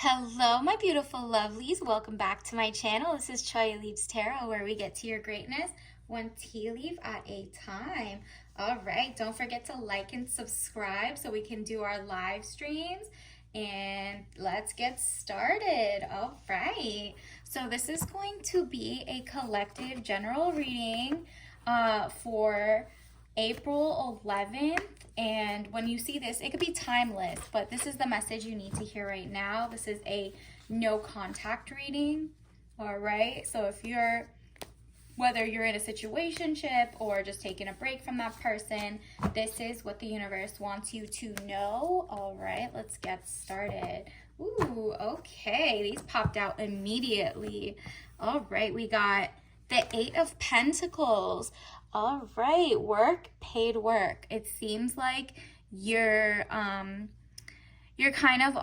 Hello, my beautiful lovelies. Welcome back to my channel. This is Choy Leaves Tarot, where we get to your greatness one tea leaf at a time. All right, don't forget to like and subscribe so we can do our live streams. And let's get started. All right, so this is going to be a collective general reading for April 11th. And when you see this, it could be timeless, but this is the message you need to hear right now. This is a no contact reading. All right. So whether you're in a situationship or just taking a break from that person, this is what the universe wants you to know. All right, let's get started. Ooh, okay. These popped out immediately. All right, we got the Eight of Pentacles. All right, paid work. It seems like you're kind of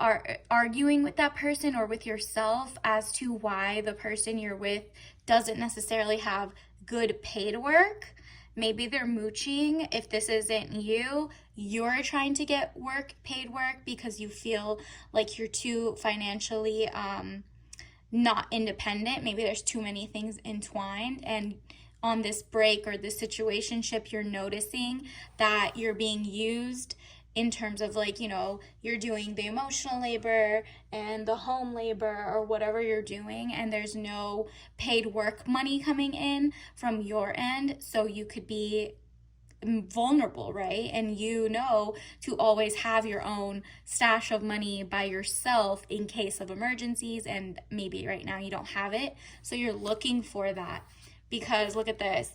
arguing with that person or with yourself as to why the person you're with doesn't necessarily have good paid work. Maybe they're mooching. If this isn't you, you're trying to get paid work because you feel like you're too financially not independent. Maybe there's too many things entwined, and on this break or this situationship, you're noticing that you're being used in terms of you're doing the emotional labor and the home labor or whatever you're doing, and there's no paid work money coming in from your end. So you could be vulnerable, right? And to always have your own stash of money by yourself in case of emergencies, and maybe right now you don't have it. So you're looking for that. Because look at this.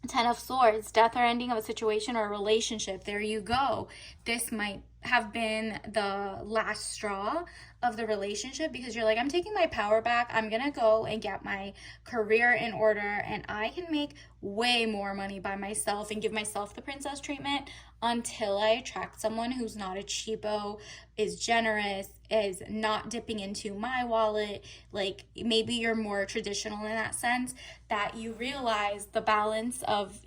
Ten of Swords, death or ending of a situation or a relationship. There you go. This might have been the last straw of the relationship because you're like, I'm taking my power back. I'm going to go and get my career in order, and I can make way more money by myself and give myself the princess treatment until I attract someone who's not a cheapo, is generous, is not dipping into my wallet. Like maybe you're more traditional in that sense, that you realize the balance of,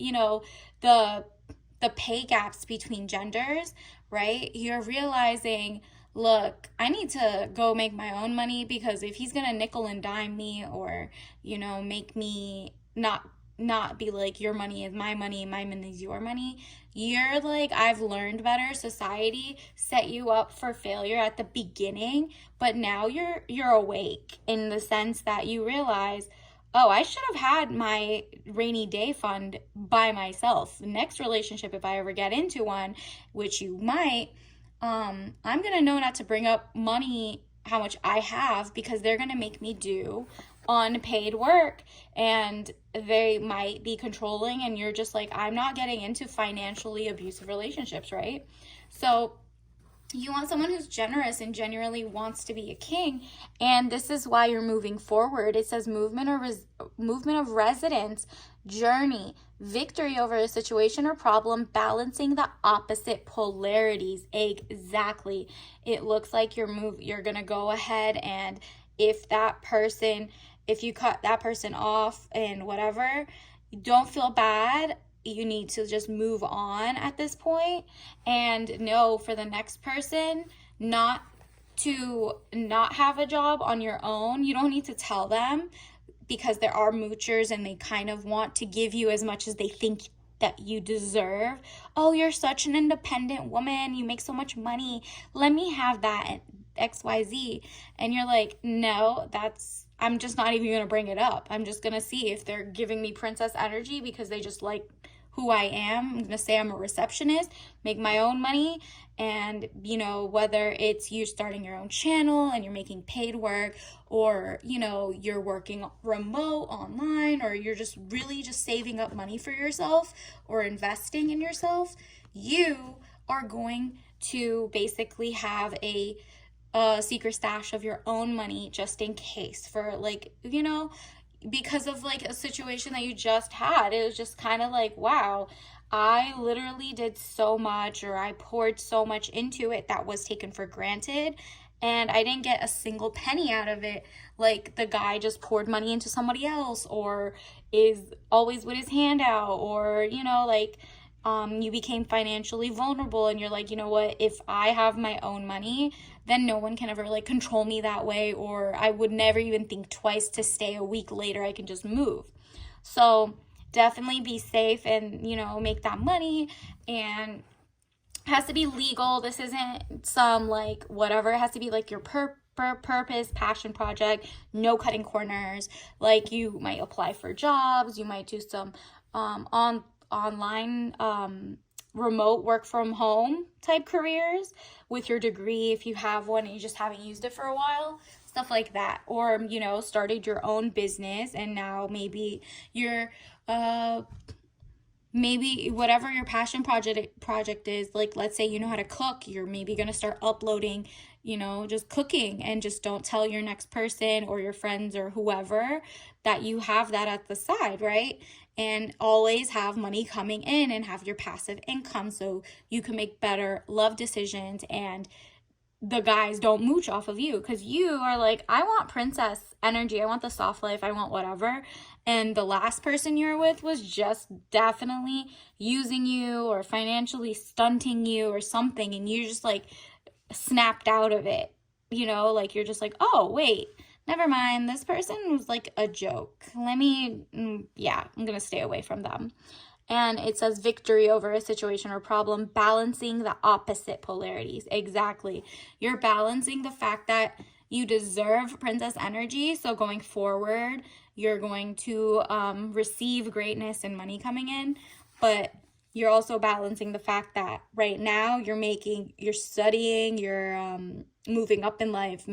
the pay gaps between genders, right? You're realizing, look, I need to go make my own money, because if he's gonna nickel and dime me or, make me not be like, your money is my money is your money. You're like, I've learned better. Society set you up for failure at the beginning, but now you're awake in the sense that you realize, oh, I should have had my rainy day fund by myself. Next relationship, if I ever get into one, which you might, I'm going to know not to bring up money, how much I have, because they're going to make me do unpaid work, and they might be controlling, and you're just like, I'm not getting into financially abusive relationships, right? So you want someone who's generous and genuinely wants to be a king, and this is why you're moving forward. It says movement of residence, journey, victory over a situation or problem, balancing the opposite polarities. Exactly. It looks like you're gonna go ahead, and if you cut that person off and whatever, don't feel bad. You need to just move on at this point, and know for the next person not to not have a job on your own. You don't need to tell them, because there are moochers and they kind of want to give you as much as they think that you deserve. Oh, you're such an independent woman, you make so much money, let me have that XYZ. And you're like, no, I'm just not even gonna bring it up. I'm just gonna see if they're giving me princess energy because they just like who I am. I'm gonna say I'm a receptionist, make my own money, and whether it's you starting your own channel and you're making paid work, or you're working remote online, or you're just really just saving up money for yourself or investing in yourself, you are going to basically have a secret stash of your own money just in case, for because of like a situation that you just had. It was just kind of like, wow, I literally did so much, or I poured so much into it that was taken for granted, and I didn't get a single penny out of it. Like the guy just poured money into somebody else, or is always with his hand out, or you became financially vulnerable and you're like, you know what, if I have my own money, then no one can ever like control me that way, or I would never even think twice to stay a week later. I can just move. So definitely be safe and, you know, make that money, and has to be legal. This isn't some like whatever. It has to be like your purpose, passion project, no cutting corners. Like you might apply for jobs, you might do some online remote work from home type careers with your degree if you have one and you just haven't used it for a while, stuff like that. Or, you know, started your own business and now maybe you're maybe whatever your passion project is, like let's say you know how to cook, you're maybe going to start uploading, you know, just cooking, and just don't tell your next person or your friends or whoever that you have that at the side, right? And always have money coming in and have your passive income so you can make better love decisions, and the guys don't mooch off of you because you are like, I want princess energy, I want the soft life, I want whatever. And the last person you're with was just definitely using you or financially stunting you or something, and you just like snapped out of it, you know, like you're just like, oh wait, never mind, this person was like a joke, let me yeah, I'm gonna stay away from them. And it says victory over a situation or problem, balancing the opposite polarities. Exactly. You're balancing the fact that you deserve princess energy. So going forward, you're going to receive greatness and money coming in. But you're also balancing the fact that right now you're studying, you're moving up in life,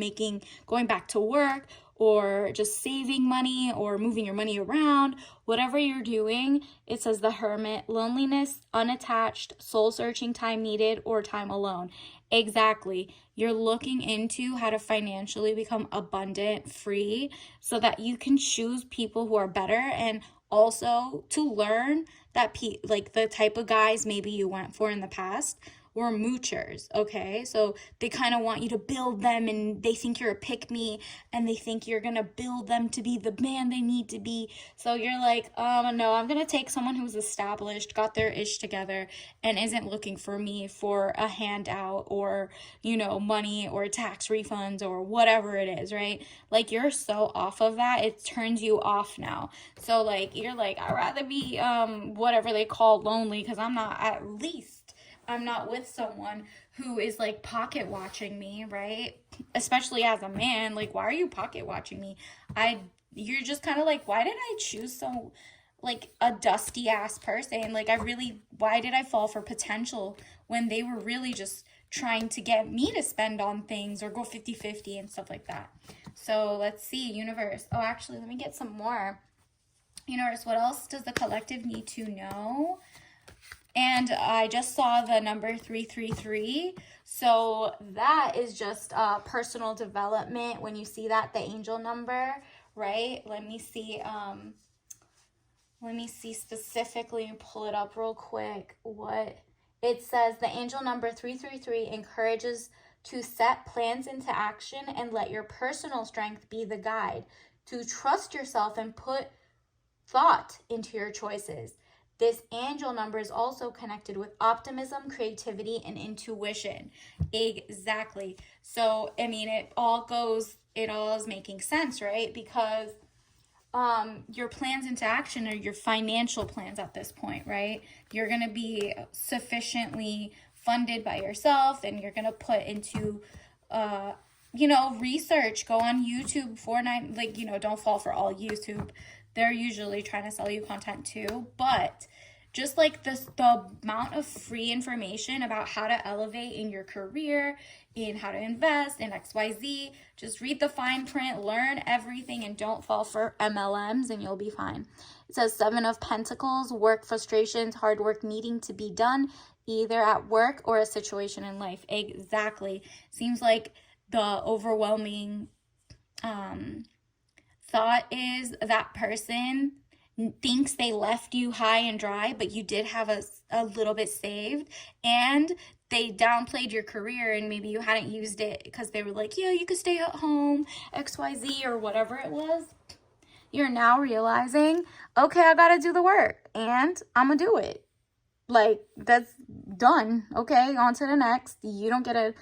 going back to work, or just saving money or moving your money around, whatever you're doing. It says the hermit, loneliness, unattached, soul searching, time needed, or time alone. Exactly. You're looking into how to financially become abundant, free, so that you can choose people who are better, and also to learn that like the type of guys maybe you went for in the past were moochers, okay? So they kind of want you to build them, and they think you're a pick me, and they think you're gonna build them to be the man they need to be. So you're like, no, I'm gonna take someone who's established, got their ish together, and isn't looking for me for a handout or, you know, money or tax refunds or whatever it is, right? Like you're so off of that, it turns you off now. So like you're like, I'd rather be whatever they call lonely, because I'm not with someone who is like pocket watching me, right? Especially as a man, like why are you pocket watching me? You're just kind of like, why did I choose so like a dusty ass person? Like why did I fall for potential when they were really just trying to get me to spend on things or go 50-50 and stuff like that. So let's see, universe. Oh, actually, let me get some more. Universe, what else does the collective need to know? And I just saw the number 333. So that is just personal development. When you see that, the angel number, right? Let me see specifically and pull it up real quick. What it says, the angel number 333 encourages to set plans into action and let your personal strength be the guide, to trust yourself and put thought into your choices. This angel number is also connected with optimism, creativity, and intuition. Exactly. So, I mean, it all is making sense, right? Because your plans into action are your financial plans at this point, right? You're going to be sufficiently funded by yourself, and you're going to put into research. Go on YouTube, Fortnite, like, don't fall for all YouTube. They're usually trying to sell you content too, but just like the amount of free information about how to elevate in your career, in how to invest in XYZ, just read the fine print, learn everything, and don't fall for MLMs, and you'll be fine. It says 7 of Pentacles, work frustrations, hard work needing to be done, either at work or a situation in life. Exactly. Seems like the overwhelming thought is that person thinks they left you high and dry, but you did have a little bit saved, and they downplayed your career, and maybe you hadn't used it because they were like, yeah, you could stay at home, XYZ, or whatever it was. You're now realizing, okay, I gotta do the work, and I'm gonna do it. Like, that's done. Okay, on to the next. You don't get a,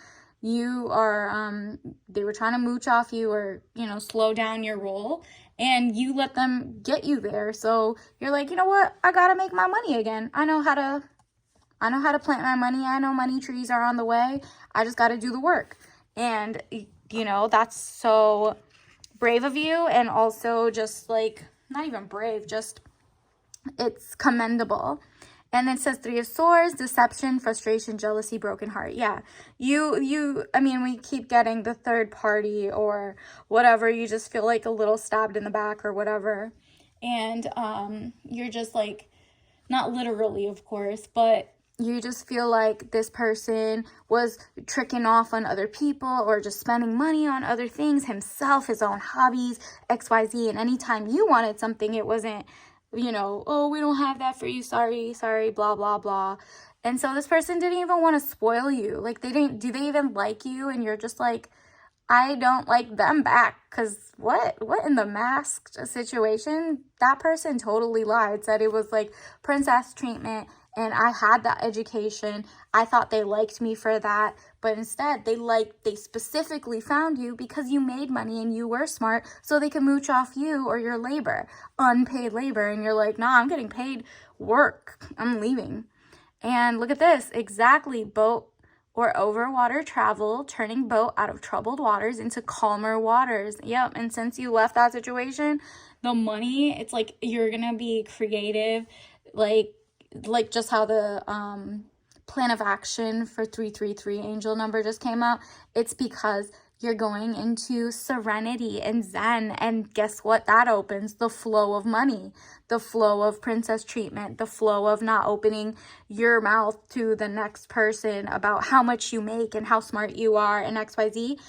you are, they were trying to mooch off you, or, slow down your roll, and you let them get you there. So you're like, you know what? I gotta make my money again. I know how to plant my money. I know money trees are on the way. I just got to do the work. And, that's so brave of you. And also just like, not even brave, just it's commendable. And it says 3 of Swords, deception, frustration, jealousy, broken heart. Yeah, we keep getting the third party or whatever. You just feel like a little stabbed in the back or whatever. And you're just like, not literally, of course, but you just feel like this person was tricking off on other people or just spending money on other things, himself, his own hobbies, XYZ. And anytime you wanted something, it wasn't, oh, we don't have that for you. Sorry, blah, blah, blah. And so this person didn't even want to spoil you. Like, do they even like you? And you're just like, I don't like them back, because what in the masked situation? That person totally lied, said it was like princess treatment, and I had that education. I thought they liked me for that, but instead they specifically found you because you made money and you were smart, so they can mooch off you or your labor, unpaid labor, and you're like, nah, I'm getting paid work. I'm leaving. And look at this, exactly, boat or over water travel, turning boat out of troubled waters into calmer waters. Yep, and since you left that situation, the money, it's like you're gonna be creative, like just how the plan of action for 333 angel number just came out. It's because you're going into serenity and zen, and guess what? That opens the flow of money, the flow of princess treatment, the flow of not opening your mouth to the next person about how much you make and how smart you are and XYZ.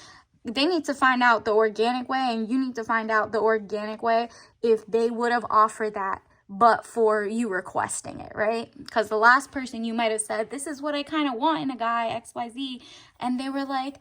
They need to find out the organic way, and you need to find out the organic way if they would have offered that but for you requesting it, right? Because the last person, you might have said, this is what I kind of want in a guy, XYZ, and they were like,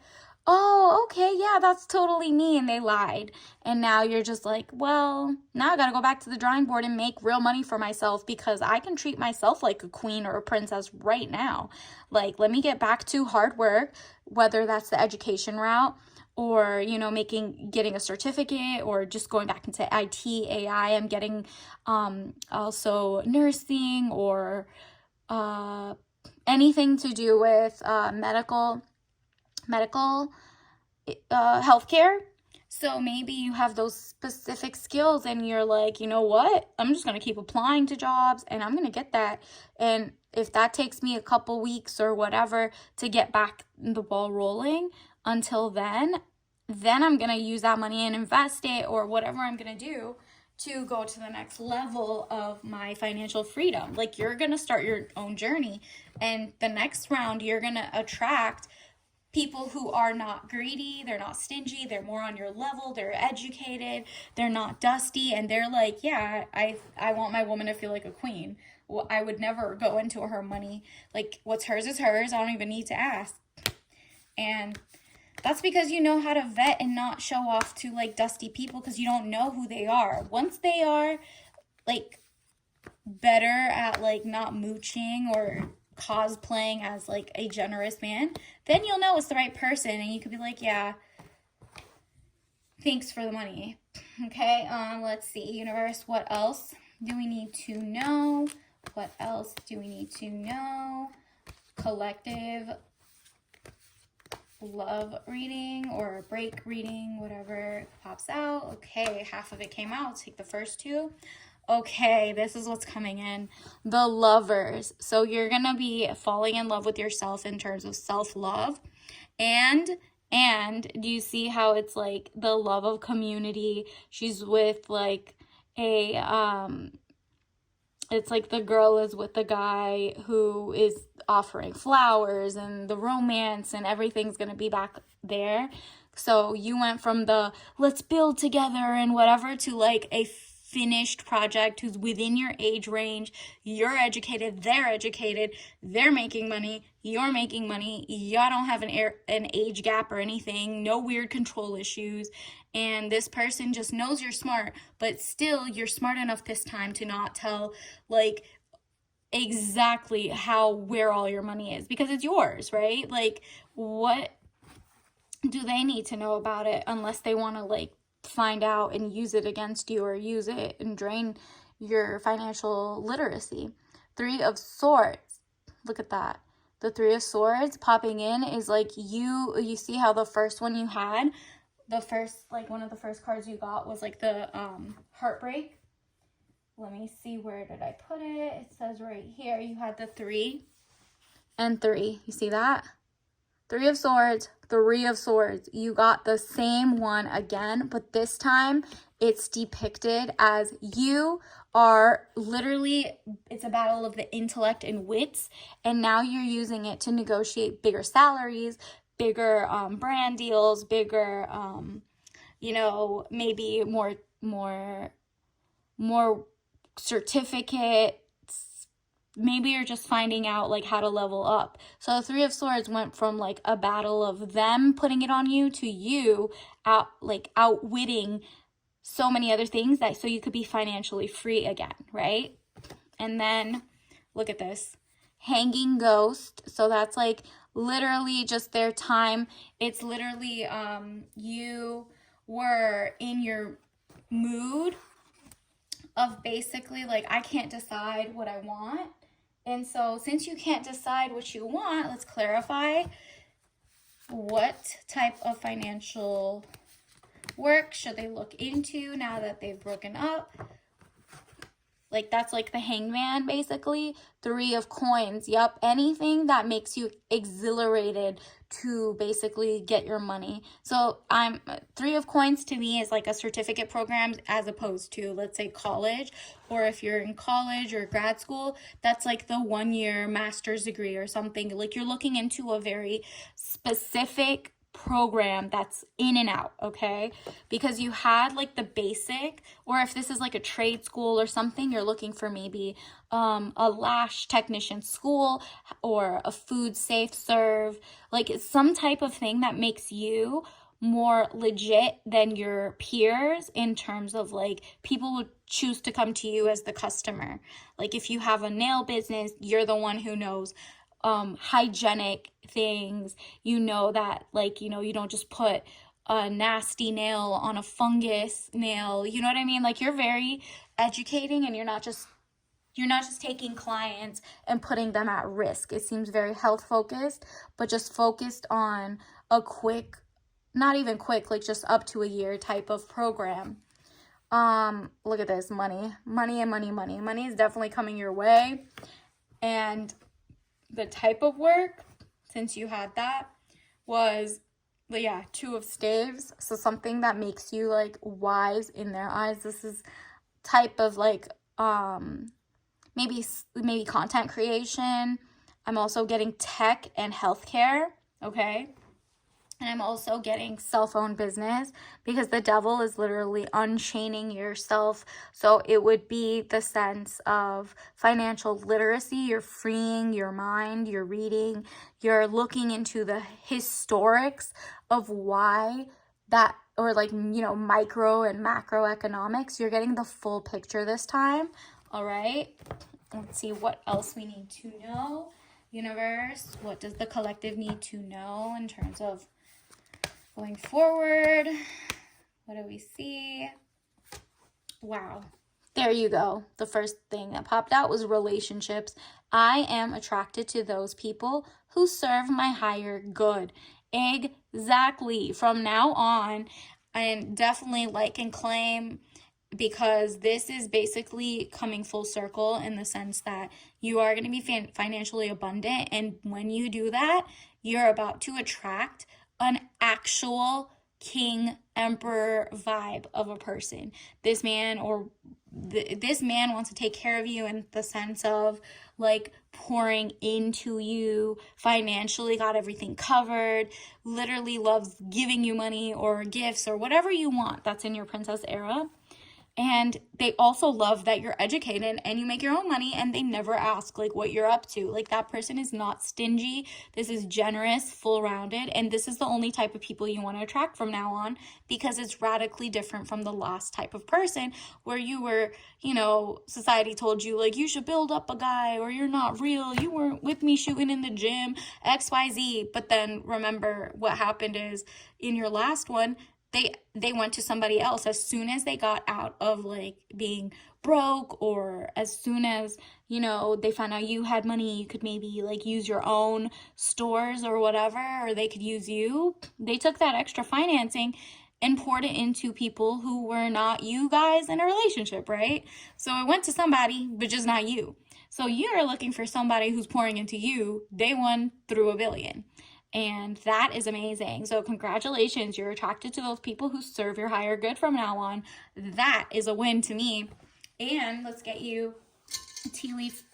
oh, okay, yeah, that's totally me, and they lied. And now you're just like, well, now I gotta go back to the drawing board and make real money for myself, because I can treat myself like a queen or a princess right now. Like, let me get back to hard work, whether that's the education route, or, getting a certificate, or just going back into IT, AI. I'm getting also nursing, or anything to do with medical healthcare. So maybe you have those specific skills and you're like, you know what? I'm just going to keep applying to jobs and I'm going to get that. And if that takes me a couple weeks or whatever to get back the ball rolling, until then I'm going to use that money and invest it, or whatever I'm going to do to go to the next level of my financial freedom. Like, you're going to start your own journey, and the next round you're going to attract people who are not greedy, they're not stingy, they're more on your level, they're educated, they're not dusty, and they're like, yeah, I want my woman to feel like a queen. Well, I would never go into her money. Like, what's hers is hers. I don't even need to ask. And that's because you know how to vet and not show off to like dusty people, because you don't know who they are. Once they are like better at like not mooching or cosplaying as like a generous man, then you'll know it's the right person, and you could be like, yeah, thanks for the money. Okay, let's see, universe, what else do we need to know? What else do we need to know? Collective love reading or break reading, whatever pops out. Okay, half of it came out. Let's take the first two. Okay, this is what's coming in. The Lovers. So you're going to be falling in love with yourself in terms of self-love. And do you see how it's like the love of community? She's with like it's like the girl is with the guy who is offering flowers, and the romance and everything's going to be back there. So you went from the let's build together and whatever to like a finished project who's within your age range. You're educated, they're making money, you're making money, y'all don't have an age gap or anything, no weird control issues, and this person just knows you're smart, but still you're smart enough this time to not tell like exactly where all your money is, because it's yours, right? Like, what do they need to know about it unless they want to like find out and use it against you, or use it and drain your financial literacy? Three of Swords. Look at that. The Three of Swords popping in is like, you see how the first one you had, the first, like, one of the first cards you got was like the heartbreak. Let me see, where did I put it? It says right here, you had the 3 and 3. You see that? 3 of Swords, 3 of Swords. You got the same one again, but this time it's depicted as you are literally, it's a battle of the intellect and wits, and now you're using it to negotiate bigger salaries, bigger brand deals, bigger, maybe more certificates. Maybe you're just finding out like how to level up. So the 3 of Swords went from like a battle of them putting it on you to you outwitting so many other things, that so you could be financially free again, right? And then look at this, Hanging Ghost. So that's like literally just their time. It's literally you were in your mood of basically like, I can't decide what I want. And so since you can't decide what you want, let's clarify what type of financial work should they look into now that they've broken up. Like, that's like the Hangman, basically. 3 of Coins. Yep, anything that makes you exhilarated to basically get your money. So 3 of Coins to me is like a certificate program, as opposed to, let's say, college. Or if you're in college or grad school, that's like the 1-year master's degree or something. Like, you're looking into a very specific program that's in and out, okay? Because you had like the basic, or if this is like a trade school or something, you're looking for maybe a lash technician school or a food safe serve, like some type of thing that makes you more legit than your peers, in terms of like, people would choose to come to you as the customer. Like, if you have a nail business, you're the one who knows hygienic things, that like, you don't just put a nasty nail on a fungus nail, you know what I mean? Like, you're very educating, and you're not just taking clients and putting them at risk. It seems very health focused, but just focused on a quick, not even quick, like just up to a year type of program. Look at this, money is definitely coming your way. And the type of work, since you had that, was, yeah, 2 of Staves. So something that makes you like wise in their eyes. This is type of like maybe content creation. I'm also getting tech and healthcare, okay? And I'm also getting cell phone business, because the devil is literally unchaining yourself. So it would be the sense of financial literacy. You're freeing your mind, you're reading, you're looking into the historics of why that, or like, micro and macroeconomics. You're getting the full picture this time. All right. Let's see what else we need to know. Universe, what does the collective need to know in terms of going forward? What do we see? Wow. There you go. The first thing that popped out was relationships. I am attracted to those people who serve my higher good. Exactly. From now on, and definitely like and claim, because this is basically coming full circle in the sense that you are going to be financially abundant. And when you do that, you're about to attract an actual king emperor vibe of a person. This man wants to take care of you in the sense of like pouring into you financially, got everything covered, literally loves giving you money or gifts or whatever you want. That's in your princess era. And they also love that you're educated and you make your own money, and they never ask like what you're up to. Like, that person is not stingy. This is generous, full rounded, and this is the only type of people you want to attract from now on, because it's radically different from the last type of person where you were, society told you like you should build up a guy or you're not real. You weren't with me shooting in the gym, XYZ. But then remember what happened is, in your last one, they went to somebody else as soon as they got out of like being broke, or as soon as they found out you had money, you could maybe like use your own stores or whatever, or they could use you. They took that extra financing and poured it into people who were not you guys in a relationship, right? So it went to somebody, but just not you. So you're looking for somebody who's pouring into you day one through a billion. And that is amazing. So congratulations, you're attracted to those people who serve your higher good from now on. That is a win to me. And let's get you a tea leaf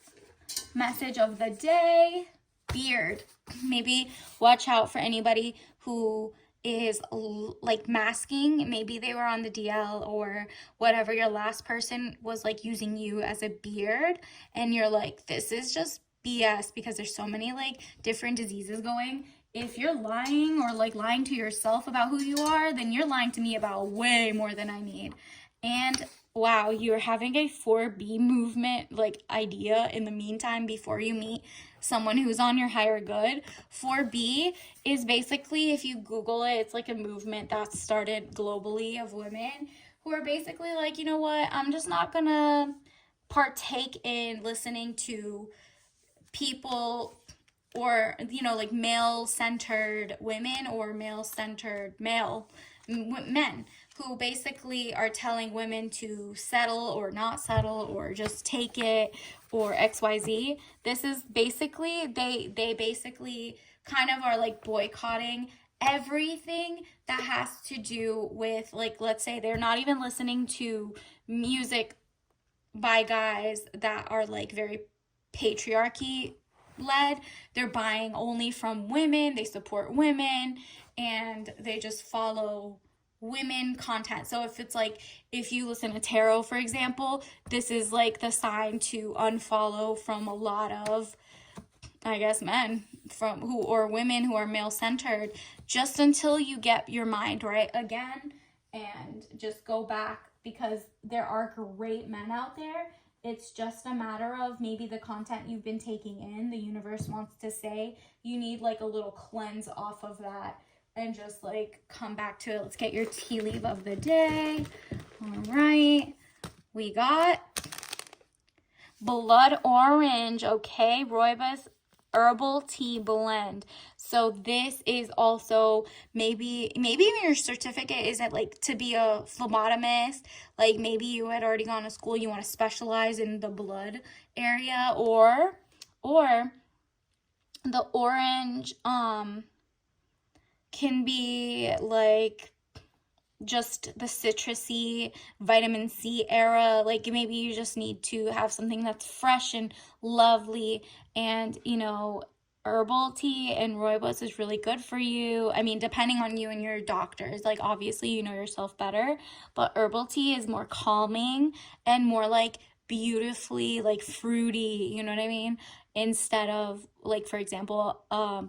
message of the day. Beard. Maybe watch out for anybody who is like masking. Maybe they were on the DL or whatever. Your last person was like using you as a beard, and you're like, this is just BS, because there's so many like different diseases going. If you're lying or like lying to yourself about who you are, then you're lying to me about way more than I need. And wow, you're having a 4B movement like idea in the meantime before you meet someone who's on your higher good. 4B is basically, if you Google it, it's like a movement that started globally of women who are basically like, you know what, I'm just not gonna partake in listening to people, or like male-centered women or male-centered men who basically are telling women to settle or not settle or just take it or XYZ. This is basically, they basically kind of are like boycotting everything that has to do with, like, let's say they're not even listening to music by guys that are like very patriarchy led. They're buying only from women, they support women, and they just follow women content. So if it's like, if you listen to tarot, for example, this is like the sign to unfollow from a lot of, I guess, men from who, or women who are male centered, just until you get your mind right again and just go back, because there are great men out there. It's just a matter of maybe the content you've been taking in, the universe wants to say you need like a little cleanse off of that and just like come back to it. Let's get your tea leaf of the day. All right, we got blood orange, okay, rooibos herbal tea blend. So this is also maybe your certificate is like to be a phlebotomist, like maybe you had already gone to school, you want to specialize in the blood area, or the orange can be like just the citrusy vitamin C era. Like maybe you just need to have something that's fresh and lovely, and herbal tea and rooibos is really good for you. I mean, depending on you and your doctors, like obviously you know yourself better, but herbal tea is more calming and more like beautifully like fruity, you know what I mean, instead of like, for example,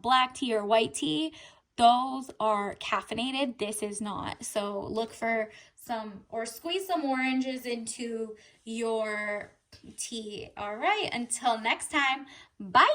black tea or white tea. Those are caffeinated. This is not. So look for some, or squeeze some oranges into your tea. All right, until next time, bye.